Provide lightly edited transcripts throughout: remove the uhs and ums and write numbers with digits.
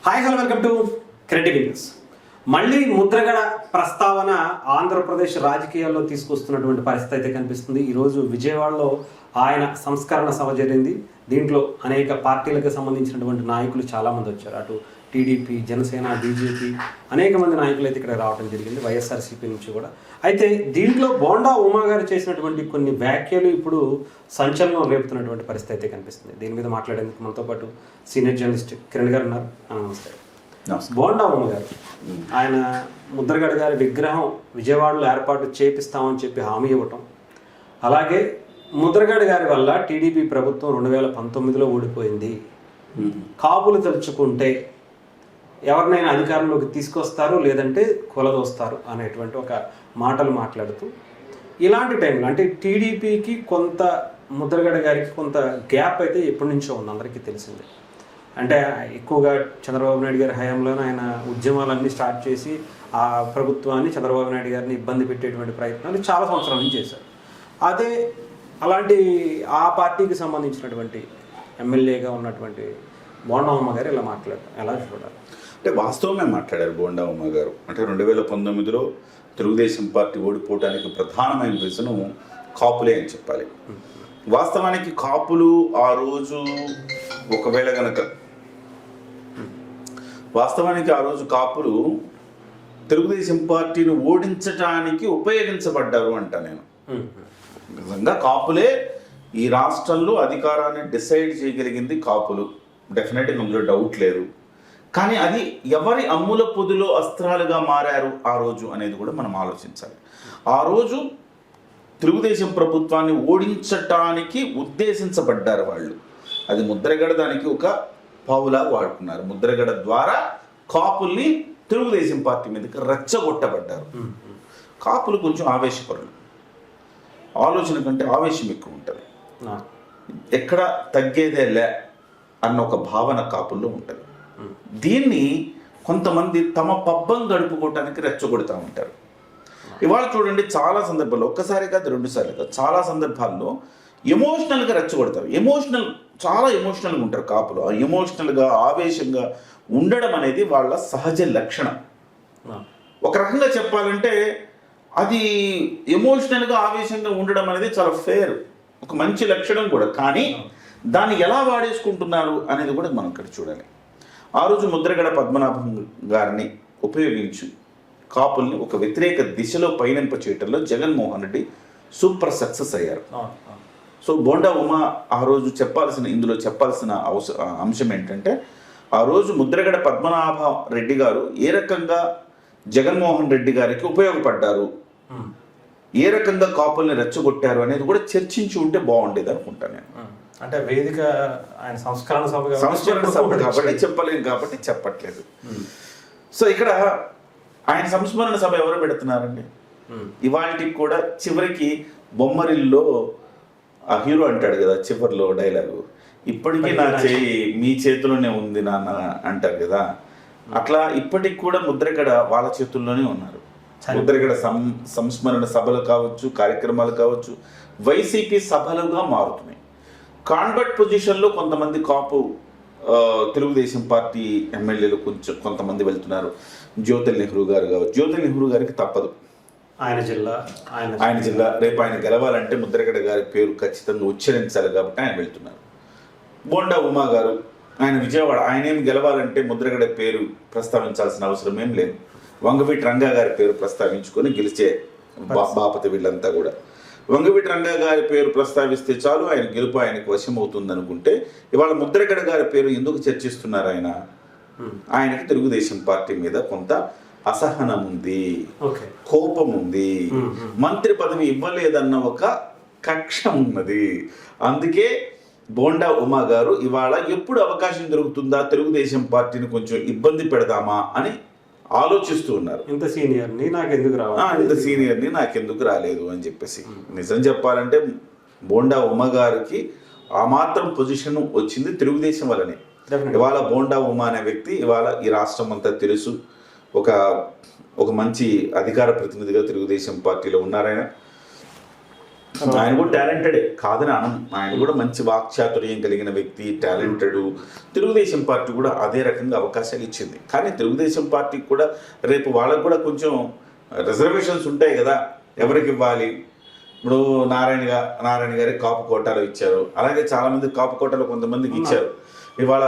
Hi hello welcome to credible news. మళ్ళీ ముద్రగడ ప్రస్తావన ఆంధ్రప్రదేశ్ రాజకీయాల్లో తీసుకొస్తున్నటువంటి పరిస్థితి అయితే కనిపిస్తుంది. ఈరోజు విజయవాడలో ఆయన సంస్కరణ సభ జరిగింది. దీంట్లో అనేక పార్టీలకు సంబంధించినటువంటి నాయకులు చాలామంది వచ్చారు. అటు టీడీపీ, జనసేన, బీజేపీ అనేక మంది నాయకులు అయితే ఇక్కడ రావడం జరిగింది, వైఎస్ఆర్సీపీ నుంచి కూడా. అయితే దీంట్లో బోండా ఉమా గారు చేసినటువంటి కొన్ని వ్యాఖ్యలు ఇప్పుడు సంచలనం రేపుతున్నటువంటి పరిస్థితి అయితే కనిపిస్తుంది. దీని మీద మాట్లాడేందుకు మనతో పాటు సీనియర్ జర్నలిస్ట్ కిరణ్ గారు ఉన్నారు. నమస్కారం. బోండా ఉమా గారు, ఆయన ముద్రగడ గారి విగ్రహం విజయవాడలో ఏర్పాటు చేపిస్తామని చెప్పి హామీ ఇవ్వటం, అలాగే ముద్రగడ గారి వల్ల టీడీపీ ప్రభుత్వం 2019లో ఓడిపోయింది, కాపులు తలుచుకుంటే ఎవరినైనా అధికారంలోకి తీసుకొస్తారు లేదంటే కొలదోస్తారు అనేటువంటి ఒక మాటలు మాట్లాడుతూ, ఇలాంటి టైంలో అంటే టీడీపీకి కొంత ముద్రగడ గారికి కొంత గ్యాప్ అయితే ఎప్పటి నుంచో ఉంది, అందరికీ తెలిసిందే. అంటే ఎక్కువగా చంద్రబాబు నాయుడు గారి హయాంలోనే ఆయన ఉద్యమాలన్నీ స్టార్ట్ చేసి ఆ ప్రభుత్వాన్ని, చంద్రబాబు నాయుడు గారిని ఇబ్బంది పెట్టేటువంటి ప్రయత్నాలు చాలా సంవత్సరాల నుంచి చేశారు. అదే అలాంటి ఆ పార్టీకి సంబంధించినటువంటి ఎమ్మెల్యేగా ఉన్నటువంటి బోండా ఉమ్మ గారు ఇలా మాట్లాడారు, ఎలా చూడాలి? అంటే వాస్తవమే మాట్లాడారు బోండా ఉమ్మ గారు. అంటే 2019లో తెలుగుదేశం పార్టీ ఓడిపోవడానికి ప్రధానమైన రీజను కాపులే అని చెప్పాలి. వాస్తవానికి కాపులు ఆ రోజు ఒకవేళ గనక కాపులు తెలుగుదేశం పార్టీని ఓడించడానికి ఉపయోగించబడ్డారు అంట. నేను నిజంగా కాపులే ఈ రాష్ట్రంలో అధికారాన్ని డిసైడ్ చేయగలిగింది కాపులు, డెఫినెట్గా అందులో డౌట్ లేదు. కానీ అది ఎవరి అమ్ముల పొదిలో అస్త్రాలుగా మారారు ఆ రోజు అనేది కూడా మనం ఆలోచించాలి. ఆ రోజు తెలుగుదేశం ప్రభుత్వాన్ని ఓడించటానికి ఉద్దేశించబడ్డారు వాళ్ళు. అది ముద్రగడ దానికి ఒక పావులా వాడుకున్నారు. ముద్రగడ ద్వారా కాపుల్ని తెలుగుదేశం పార్టీ మీదకి రెచ్చగొట్టబడ్డారు. కాపులు కొంచెం ఆవేశపరులు, ఆలోచన కంటే ఆవేశం ఎక్కువ ఉంటుంది, ఎక్కడ తగ్గేదే లే అన్న ఒక భావన కాపుల్లో ఉంటుంది. దీన్ని కొంతమంది తమ పబ్బం గడుపుకోవటానికి రెచ్చగొడుతూ ఉంటారు. ఇవాళ చూడండి, చాలా సందర్భాల్లో, ఒక్కసారి కాదు రెండుసార్లు కాదు, చాలా సందర్భాల్లో ఎమోషనల్గా రెచ్చగొడతారు. చాలా ఎమోషనల్గా ఉంటారు కాపులు. ఆ ఎమోషనల్గా, ఆవేశంగా ఉండడం అనేది వాళ్ళ సహజ లక్షణం. ఒక రకంగా చెప్పాలంటే అది ఎమోషనల్గా, ఆవేశంగా ఉండడం అనేది చాలా ఫేర్, ఒక మంచి లక్షణం కూడా. కానీ దాన్ని ఎలా వాడేసుకుంటున్నారు అనేది కూడా మనం ఇక్కడ చూడాలి. ఆ రోజు ముద్రగడ పద్మనాభం గారిని ఉపయోగించి కాపుల్ని ఒక వ్యతిరేక దిశలో పయనింప చేయటంలో జగన్మోహన్ రెడ్డి సూపర్ సక్సెస్ అయ్యారు. సో బోండా ఉమా ఆ రోజు ఇందులో చెప్పాల్సిన అంశం ఏంటంటే, ఆ రోజు ముద్రగడ పద్మనాభ రెడ్డి గారు ఏ రకంగా జగన్మోహన్ రెడ్డి గారికి ఉపయోగపడ్డారు, ఏ రకంగా కాపుల్ని రెచ్చగొట్టారు అనేది కూడా చర్చించి ఉంటే బాగుండేది అనుకుంటాను నేను. అంటే వేదిక ఆయన సంస్కరణ సభ కాబట్టి చెప్పలేం, కాబట్టి చెప్పట్లేదు. సో ఇక్కడ ఆయన సంస్మరణ సభ ఎవరు పెడుతున్నారండి? ఇవాళకి కూడా చివరికి బొమ్మరిల్లో ఆ హీరో అంటాడు కదా చివరిలో డైలాగు, ఇప్పటికీ నా చేయి మీ చేతిలోనే ఉంది నాన్న అంటారు కదా. అట్లా ఇప్పటికి కూడా ముద్రగడ వాళ్ళ చేతుల్లోనే ఉన్నారు. ముద్రగడ సంస్మరణ సభలు కావచ్చు, కార్యక్రమాలు కావచ్చు, వైసీపీ సభలుగా మారుతున్నాయి. కాన్వర్ట్ పొజిషన్లో కొంతమంది కాపు తెలుగుదేశం పార్టీ ఎమ్మెల్యేలు కొంతమంది వెళ్తున్నారు. జ్యోతిల్ నెహ్రూ గారు కావచ్చు, జ్యోతిల్ నెహ్రూ గారికి తప్పదు, ఆయన జిల్లా రేపు ఆయన గెలవాలంటే ముద్రగడ గారి పేరు ఖచ్చితంగా ఉచ్చరించాలి కాబట్టి ఆయన వెళ్తున్నారు. బోండా ఉమా గారు ఆయన విజయవాడ, ఆయనేమి గెలవాలంటే ముద్రగడ పేరు ప్రస్తావించాల్సిన అవసరం ఏం లేదు. వంగవీటి రంగా గారి పేరు ప్రస్తావించుకొని గెలిచే బాపతి వీళ్ళంతా కూడా. వంగవీటి రంగా గారి పేరు ప్రస్తావిస్తే చాలు ఆయన గెలుపు ఆయనకు వశమవుతుంది అనుకుంటే, ఇవాళ ముద్రగడ గారి పేరు ఎందుకు చర్చిస్తున్నారు? ఆయనకి తెలుగుదేశం పార్టీ మీద కొంత అసహనం ఉంది, కోపం ఉంది, మంత్రి పదవి ఇవ్వలేదన్న ఒక కక్ష ఉన్నది. అందుకే బోండా ఉమా గారు ఇవాళ ఎప్పుడు అవకాశం దొరుకుతుందా తెలుగుదేశం పార్టీని కొంచెం ఇబ్బంది పెడదామా అని ఆలోచిస్తూ ఉన్నారు. ఇంత సీనియర్ని నాకెందుకు రాలేదు అని చెప్పేసి. నిజం చెప్పాలంటే బోండా ఉమా గారికి ఆ మాత్రం పొజిషన్ వచ్చింది తెలుగుదేశం వల్లనే. ఇవాళ బోండా ఉమా అనే వ్యక్తి ఇవాళ ఈ రాష్ట్రం అంతా తెలుసు, ఒక మంచి అధికార ప్రతినిధిగా తెలుగుదేశం పార్టీలో ఉన్నారాయన. ఆయన కూడా టాలెంటెడే కాదని అనం, ఆయన కూడా మంచి వాక్చాతుర్యం కలిగిన వ్యక్తి, టాలెంటెడ్. తెలుగుదేశం పార్టీ కూడా అదే రకంగా అవకాశాలు ఇచ్చింది. కానీ తెలుగుదేశం పార్టీకి కూడా రేపు వాళ్ళకు కూడా కొంచెం రిజర్వేషన్స్ ఉంటాయి కదా, ఎవరికి ఇవ్వాలి. ఇప్పుడు నారాయణ గారికి కాపు కోటాలు ఇచ్చారు, అలాగే చాలా మంది కాపు కోటాలు కొంతమందికి ఇచ్చారు. ఇవాళ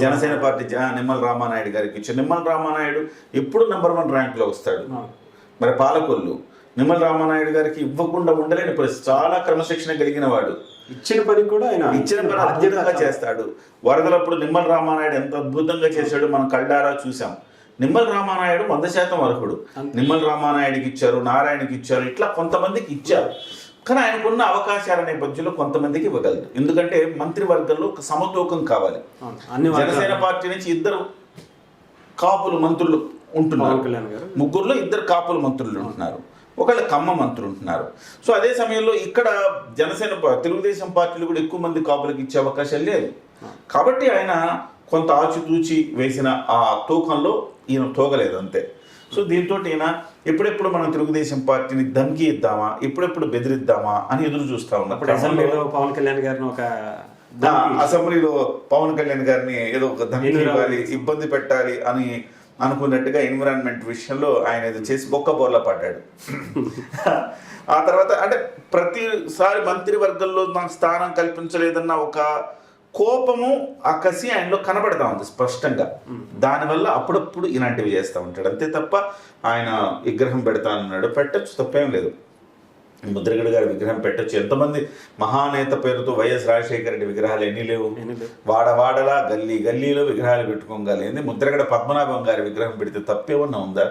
జనసేన పార్టీ నిమ్మల రామానాయుడు గారికి ఇచ్చారు. నిమ్మల రామానాయుడు ఎప్పుడు నెంబర్ 1 ర్యాంక్లో వస్తాడు. మరి పాలకొల్లు నిమ్మల రామానాయుడు గారికి ఇవ్వకుండా ఉండలేని పరిస్థితి. చాలా క్రమశిక్షణ కలిగిన వాడు, ఇచ్చిన పని కూడా ఆయన ఇచ్చిన పని అద్భుతంగా చేస్తాడు. వరదలప్పుడు నిమ్మల రామానాయుడు ఎంత అద్భుతంగా చేశాడు మనం కళ్ళారా చూసాం. నిమ్మల రామానాయుడు 100% అర్హుడు. నిమ్మల రామానాయుడికి ఇచ్చారు, నారాయణకి ఇచ్చారు, ఇట్లా కొంతమందికి ఇచ్చారు. కానీ ఆయనకున్న అవకాశాల నేపథ్యంలో కొంతమందికి ఇవ్వగలరు. ఎందుకంటే మంత్రివర్గంలో ఒక సమతూకం కావాలి. జనసేన పార్టీ నుంచి 2 కాపులు మంత్రులు ఉంటున్నారు, 3లో 2 కాపుల మంత్రులు ఉంటున్నారు, ఒకళ్ళ కమ్మ మంత్రులు ఉంటున్నారు. సో అదే సమయంలో ఇక్కడ తెలుగుదేశం పార్టీలు కూడా ఎక్కువ మంది కాపులకు ఇచ్చే అవకాశం లేదు. కాబట్టి ఆయన కొంత ఆచితూచి వేసిన ఆ తూకంలో ఈయన తోగలేదు అంతే. సో దీంతో ఈయన ఎప్పుడెప్పుడు మనం తెలుగుదేశం పార్టీని ధమ్కి ఇద్దామా, ఎప్పుడెప్పుడు బెదిరిద్దామా అని ఎదురు చూస్తా ఉన్నప్పుడు అసెంబ్లీలో పవన్ కళ్యాణ్ గారిని ఏదో ఒక ధమ్కి ఇవ్వాలి, ఇబ్బంది పెట్టాలి అని అనుకున్నట్టుగా ఎన్విరాన్మెంట్ విషయంలో ఆయన ఏదో చేసి బొక్కబోర్లా పడ్డాడు. ఆ తర్వాత అంటే ప్రతిసారి మంత్రివర్గంలో నాకు స్థానం కల్పించలేదన్న ఒక కోపము, ఆ కసి ఆయనలో కనబడతా ఉంది స్పష్టంగా. దానివల్ల అప్పుడప్పుడు ఇలాంటివి చేస్తూ ఉంటాడు అంతే తప్ప ఆయన విగ్రహం పెడతా అన్నాడు, పెట్టచ్చు, తప్పేం లేదు. ముద్రగడ గారి విగ్రహం పెట్టచ్చు. ఎంతమంది మహానేత పేరుతో వైఎస్ రాజశేఖర రెడ్డి విగ్రహాలు ఎన్ని లేవు. వాడవాడలా గల్లీలో విగ్రహాలు పెట్టుకోగలిగింది. ముద్రగడ పద్మనాభం గారి విగ్రహం పెడితే తప్పేమన్నా ఉందా?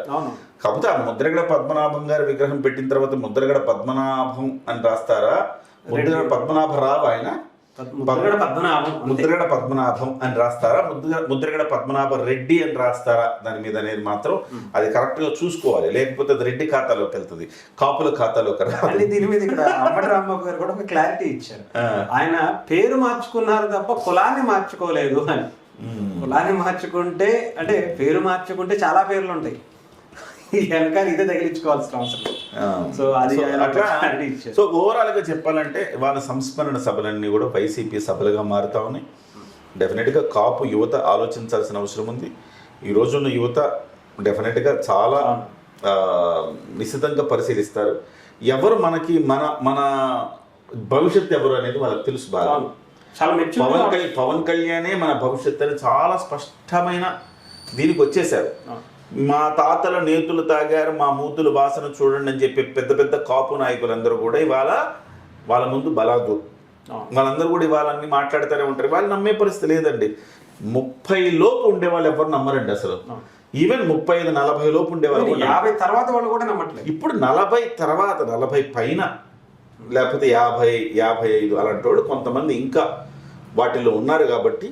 కాకపోతే ఆ ముద్రగడ పద్మనాభం గారి విగ్రహం పెట్టిన తర్వాత ముద్రగడ పద్మనాభం అని రాస్తారా, ముద్రగడ పద్మనాభరావు ఆయన ముద్రగడ పద్మనాభం అని రాస్తారా, ముద్రగడ పద్మనాభ రెడ్డి అని రాస్తారా దాని మీద అనేది మాత్రం అది కరెక్ట్ గా చూసుకోవాలి. లేకపోతే అది రెడ్డి ఖాతాలోకి వెళ్తుంది, కాపుల ఖాతాలోకి రావాలి. దీని మీద ఇక్కడ అంబటి రాంబాబు గారు కూడా ఒక క్లారిటీ ఇచ్చారు. ఆయన పేరు మార్చుకున్నారు తప్ప కులాన్ని మార్చుకోలేదు అని. కులాన్ని మార్చుకుంటే అంటే పేరు మార్చుకుంటే చాలా పేర్లు ఉంటాయి, వెనకాల ఇదే తగిలించుకోవాల్సిన అవసరం. సో అది అట్లా. సో ఓవరాల్ గా చెప్పాలంటే వాళ్ళ సంస్మరణ సభలన్నీ కూడా వైసీపీ సభలుగా మారుతా ఉన్నాయి. డెఫినెట్గా కాపు యువత ఆలోచించాల్సిన అవసరం ఉంది. ఈ రోజున్న యువత డెఫినెట్గా చాలా నిశితంగా పరిశీలిస్తారు. ఎవరు మనకి మన భవిష్యత్తు ఎవరు అనేది వాళ్ళకి తెలుసు బాగా. పవన్ కళ్యాణే మన భవిష్యత్తు అని చాలా స్పష్టమైన దీనికి వచ్చేసారు. మా తాతల నేతులు తాగారు, మా మూతులు వాసన చూడండి అని చెప్పి పెద్ద పెద్ద కాపు నాయకులందరూ కూడా ఇవాళ వాళ్ళ ముందు బలాదు. వాళ్ళందరూ కూడా ఇవాళ అన్ని మాట్లాడుతూనే ఉంటారు. వాళ్ళు నమ్మే పరిస్థితి లేదండి. 30 లోపు ఉండేవాళ్ళు ఎవరు నమ్మరండి అసలు. ఈవెన్ 35-40 లోపు ఉండేవాళ్ళు, 50 తర్వాత వాళ్ళు కూడా నమ్మట్లేదు. ఇప్పుడు 40 తర్వాత 40 పైన లేకపోతే 50-55 అలాంటి వాళ్ళు కొంతమంది ఇంకా వాటిల్లో ఉన్నారు. కాబట్టి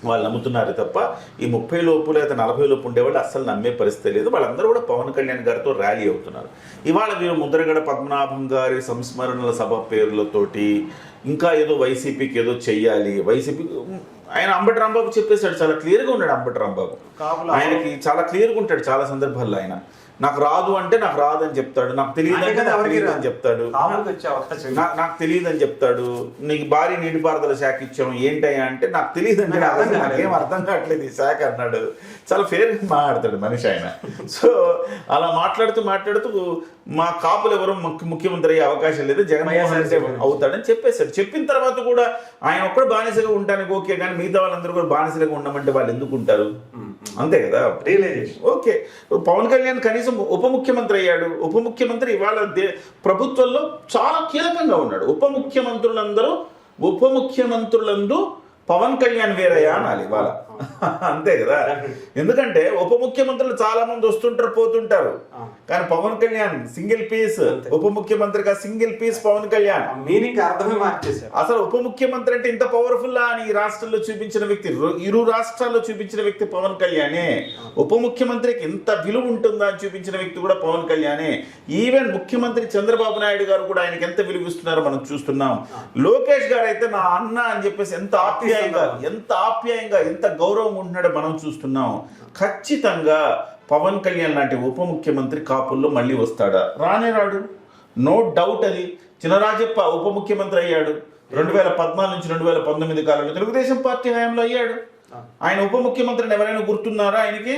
వాళ్ళు నమ్ముతున్నారు తప్ప ఈ 30 లోపు లేదా 40 లోపు ఉండేవాళ్ళు అస్సలు నమ్మే పరిస్థితి లేదు. వాళ్ళందరూ కూడా పవన్ కళ్యాణ్ గారితో ర్యాలీ అవుతున్నారు. ఇవాళ మీరు ముద్రగడ పద్మనాభం గారి సంస్మరణల సభ పేర్లతోటి ఇంకా ఏదో వైసీపీకి ఏదో చెయ్యాలి, వైసీపీ ఆయన అంబటి రాంబాబు చెప్పేశాడు, చాలా క్లియర్గా ఉన్నాడు అంబటి రాంబాబు. ఆయనకి చాలా క్లియర్గా ఉంటాడు చాలా సందర్భాల్లో. ఆయన నాకు రాదు అంటే నాకు రాదు అని చెప్తాడు, నాకు తెలియదు అంటే నాకు తెలియదు అని చెప్తాడు, నాకు తెలియదు అని చెప్తాడు. నీకు భారీ నీటిపారుదల శాఖ ఇచ్చాము ఏంటయ్యా అంటే నాకు తెలియదు అంటే నాకేం అర్థం కావట్లేదు ఈ శాఖ అన్నాడు. చాలా ఫేర్గా మాట్లాడతాడు మనిషి ఆయన. సో అలా మాట్లాడుతూ మా కాపులు ఎవరు ముఖ్యమంత్రి అయ్యే అవకాశం లేదు, జగన్మోహన్ రెడ్డి అవుతాడని చెప్పేశాడు. చెప్పిన తర్వాత కూడా ఆయన ఒక్కడు బానిసగా ఉండడానికి ఓకే, కానీ మిగతా వాళ్ళందరూ కూడా బానిసలుగా ఉండమంటే వాళ్ళు ఎందుకు ఉంటారు? అంతే కదా. ఓకే, పవన్ కళ్యాణ్ కనీసం ఉప ముఖ్యమంత్రి అయ్యాడు. ఉప ముఖ్యమంత్రి ఇవాళ ప్రభుత్వంలో చాలా కీలకంగా ఉన్నాడు. ఉప ముఖ్యమంత్రులందు పవన్ కళ్యాణ్ వేరయ్యా అనాలి ఇవాళ. అంతే కదా. ఎందుకంటే ఉప ముఖ్యమంత్రులు చాలా మంది వస్తుంటారు పోతుంటారు, కానీ పవన్ కళ్యాణ్ సింగిల్ పీస్ ఉప ముఖ్యమంత్రిగా, single piece Pawan Kalyan. Meaning అర్థమే మార్చేశారు. అసలు ఉప ముఖ్యమంత్రి అంటే ఇంత పవర్ఫుల్ అని ఈ రాష్ట్రంలో చూపించిన వ్యక్తి, ఇరు రాష్ట్రాల్లో చూపించిన వ్యక్తి పవన్ కళ్యాణే. ఉప ముఖ్యమంత్రికి ఇంత విలువ ఉంటుందా అని చూపించిన వ్యక్తి కూడా పవన్ కళ్యాణే. ఈవెన్ ముఖ్యమంత్రి చంద్రబాబు నాయుడు గారు కూడా ఆయనకి ఎంత విలువ ఇస్తున్నారో మనం చూస్తున్నాం. లోకేష్ గారు అయితే నా అన్న అని చెప్పేసి ఎంత ఆప్యాయంగా ఎంత గౌరవం ఉంటున్నాడో మనం చూస్తున్నాం. ఖచ్చితంగా పవన్ కళ్యాణ్ లాంటి ఉప ముఖ్యమంత్రి కాపుల్లో మళ్ళీ వస్తాడా? రాడు, నో డౌట్. అది చినరాజప్ప ఉప ముఖ్యమంత్రి అయ్యాడు 2014 నుంచి 2019 కాలంలో తెలుగుదేశం పార్టీ హయాంలో అయ్యాడు. ఆయన ఉప ముఖ్యమంత్రిని ఎవరైనా గుర్తున్నారా? ఆయనకి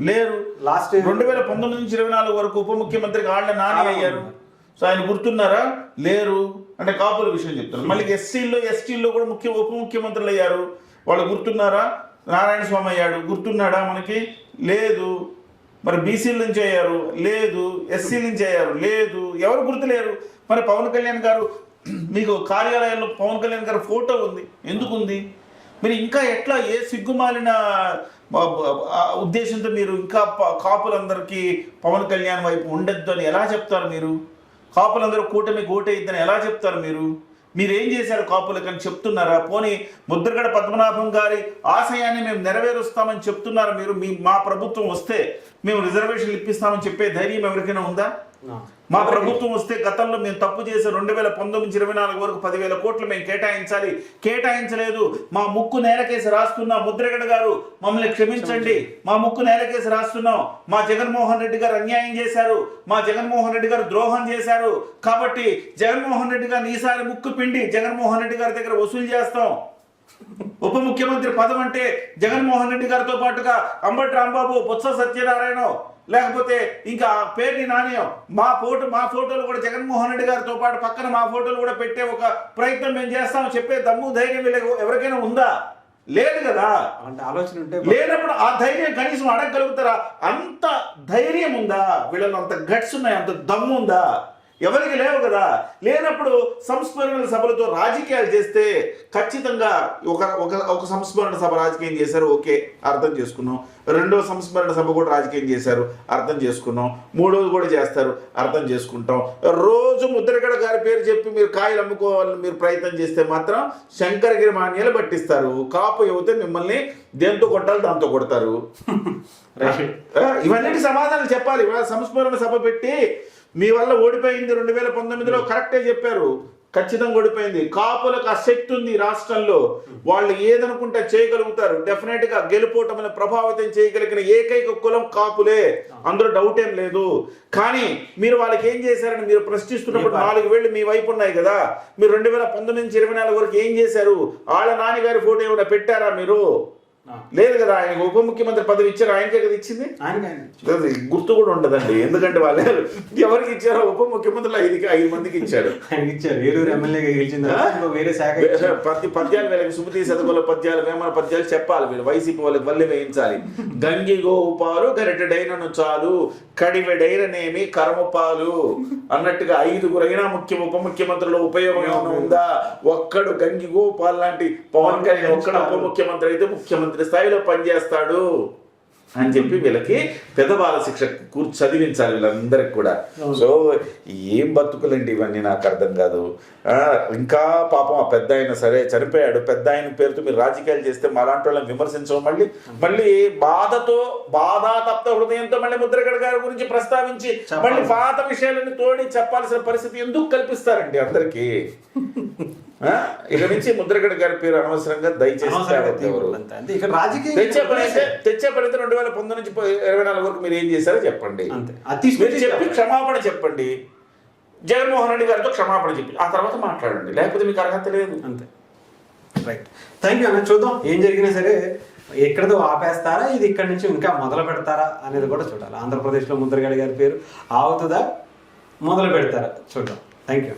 లేరు. లాస్ట్ 2019 నుంచి 24 వరకు ఉప ముఖ్యమంత్రికి ఆళ్ల నాని అయ్యారు. సో ఆయన గుర్తున్నారా? లేరు. అంటే కాపుల విషయం చెప్తారు. మళ్ళీ ఎస్టీల్లో కూడా ఉప ముఖ్యమంత్రులు అయ్యారు. వాళ్ళు గుర్తున్నారా? నారాయణ స్వామి అయ్యాడు, గుర్తున్నాడా మనకి? లేదు. మరి బీసీల నుంచి అయ్యారు, లేదు. ఎస్సీల నుంచి అయ్యారు, లేదు. ఎవరు గుర్తులేరు. మరి పవన్ కళ్యాణ్ గారు, మీకు కార్యాలయంలో పవన్ కళ్యాణ్ గారు ఫోటో ఉంది, ఎందుకు ఉంది? మీరు ఇంకా ఎట్లా ఏ సిగ్గుమాలిన ఉద్దేశంతో మీరు ఇంకా కాపులందరికీ పవన్ కళ్యాణ్ వైపు ఉండొద్దు అని ఎలా చెప్తారు మీరు? కాపులందరూ కూటమి ఓటేయిద్దని ఎలా చెప్తారు మీరు? మీరేం చేశారు కాపులకని చెప్తున్నారా? పోనీ ముద్రగడ పద్మనాభం గారి ఆశయాన్ని మేము నెరవేరుస్తామని చెప్తున్నారా మీరు? మా ప్రభుత్వం వస్తే మేము రిజర్వేషన్లు ఇప్పిస్తామని చెప్పే ధైర్యం ఎవరికైనా ఉందా? మా ప్రభుత్వం వస్తే గతంలో మేము తప్పు చేసే 2019-24 వరకు 10,000 కోట్లు మేము కేటాయించలేదు. మా ముక్కు నేలకేసి రాస్తున్నాం. ముద్రగడ గారు మమ్మల్ని క్షమించండి, మా ముక్కు నేలకేసి రాస్తున్నాం. మా జగన్మోహన్ రెడ్డి గారు అన్యాయం చేశారు, మా జగన్మోహన్ రెడ్డి గారు ద్రోహం చేశారు. కాబట్టి జగన్మోహన్ రెడ్డి గారిని ఈసారి ముక్కు పిండి జగన్మోహన్ రెడ్డి గారి దగ్గర వసూలు చేస్తాం. ఉప ముఖ్యమంత్రి పదం అంటే జగన్మోహన్ రెడ్డి గారితో పాటుగా అంబటి రాంబాబు, బొత్స సత్యనారాయణ, లేకపోతే ఇంకా పేర్ని నాణ్యం, మా ఫోటోలు కూడా జగన్మోహన్ రెడ్డి గారితో పాటు పక్కన మా ఫోటోలు కూడా పెట్టే ఒక ప్రయత్నం మేము చేస్తామని చెప్పే దమ్ము ధైర్యం ఎవరికైనా ఉందా? లేదు కదా. అంటే ఆలోచన ఉంటే లేనప్పుడు ఆ ధైర్యం కనీసం అడగగలుగుతారా? అంత ధైర్యం ఉందా వీళ్ళలో? అంత గట్స్ ఉన్నాయి, అంత దమ్ము ఉందా? ఎవరికి లేవు కదా. లేనప్పుడు సంస్మరణ సభలతో రాజకీయాలు చేస్తే ఖచ్చితంగా ఒక సంస్మరణ సభ రాజకీయం చేశారు, ఓకే, అర్థం చేసుకున్నాం. రెండో సంస్మరణ సభ కూడా రాజకీయం చేశారు, అర్థం చేసుకున్నాం. మూడోది కూడా చేస్తారు, అర్థం చేసుకుంటాం. రోజు ముద్రగడ గారి పేరు చెప్పి మీరు కాయలు అమ్ముకోవాలని మీరు ప్రయత్నం చేస్తే మాత్రం శంకరగిరి మాన్యాలు పట్టిస్తారు. కాపు యువత మిమ్మల్ని దేంతో కొట్టాలి దాంతో కొడతారు. ఇవన్నీ సమాధానం చెప్పాలి. ఇవాళ సంస్మరణ సభ పెట్టి మీ వల్ల ఓడిపోయింది 2019లో, కరెక్టే చెప్పారు, ఖచ్చితంగా ఓడిపోయింది. కాపులకు ఆ శక్తి ఉంది రాష్ట్రంలో, వాళ్ళు ఏదనుకుంటే చేయగలుగుతారు. డెఫినెట్ గా గెలుపోవటం ప్రభావితం చేయగలిగిన ఏకైక కులం కాపులే, అందులో డౌట్ ఏం లేదు. కానీ మీరు వాళ్ళకి ఏం చేశారని మీరు ప్రశ్నిస్తున్నప్పుడు 4 వేళ్ళు మీ వైపు ఉన్నాయి కదా. మీరు 2019 నుంచి 24 వరకు ఏం చేశారు? వాళ్ళ నాన్నగారి ఫోటో ఏమైనా పెట్టారా మీరు? లేదు కదా. ఆయన ఉప ముఖ్యమంత్రి పదవి ఇచ్చారు, ఆయనకే కదా ఇచ్చింది. గుర్తు కూడా ఉండదండి, ఎందుకంటే వాళ్ళు ఎవరికి ఇచ్చారో ఉప ముఖ్యమంత్రులు 5 మందికి ఇచ్చారు. ఏలూరు ఎమ్మెల్యేగా గెలిచింది, వేరే శాఖ పద్యాలు వీళ్ళకి సుమతి శతకుల పద్యాలు, వేమన పద్యాలు చెప్పాలి. వీళ్ళు వైసీపీ వాళ్ళకి వల్లే వేయించాలి. గంగి గోపాలు గరిటెడైనను చాలు, కడివెడైననేమి కర్మపాలు అన్నట్టుగా 5 అయినా ఉప ముఖ్యమంత్రుల ఉపయోగం ఏమైనా ఉందా? ఒక్కడు గంగి గోపాల్ లాంటి పవన్ కళ్యాణ్ ఒక్కడు ఉప ముఖ్యమంత్రి అయితే ముఖ్యమంత్రి స్థాయిలో పనిచేస్తాడు అని చెప్పి వీళ్ళకి పెద్దబాల శిక్ష చదివించాలి వీళ్ళందరికి కూడా. సో ఏం బతుకులండి ఇవన్నీ, నాకు అర్థం కాదు. ఇంకా పాపం ఆ పెద్ద ఆయన సరే చనిపోయాడు, పెద్ద ఆయన పేరుతో మీరు రాజకీయాలు చేస్తే మాలాంటి వాళ్ళని విమర్శించడం, మళ్ళీ బాధాతప్త హృదయంతో మళ్ళీ ముద్రగడ గారి గురించి ప్రస్తావించి మళ్ళీ పాత విషయాలను తోడి చెప్పాల్సిన పరిస్థితి ఎందుకు కల్పిస్తారండి అందరికీ? ఇక నుంచి ముద్రగడ గారి పేరు అనవసరంగా దయచేసి తెచ్చే పని అయితే 2019 నుంచి 24 వరకు మీరు ఏం చేశారో చెప్పండి. మీరు చెప్పి క్షమాపణ చెప్పండి, జగన్మోహన్ రెడ్డి గారితో క్షమాపణ చెప్పి ఆ తర్వాత మాట్లాడండి, లేకపోతే మీకు అర్హత లేదు. అంతే. రైట్, థ్యాంక్ యూ అన్న. చూద్దాం ఏం జరిగినా సరే ఎక్కడితో ఆపేస్తారా, ఇది ఇక్కడి నుంచి ఇంకా మొదలు పెడతారా అనేది కూడా చూడాలి. ఆంధ్రప్రదేశ్లో ముద్రగడ గారి పేరు ఆవుతుందా, మొదలు పెడతారా చూద్దాం. Thank you.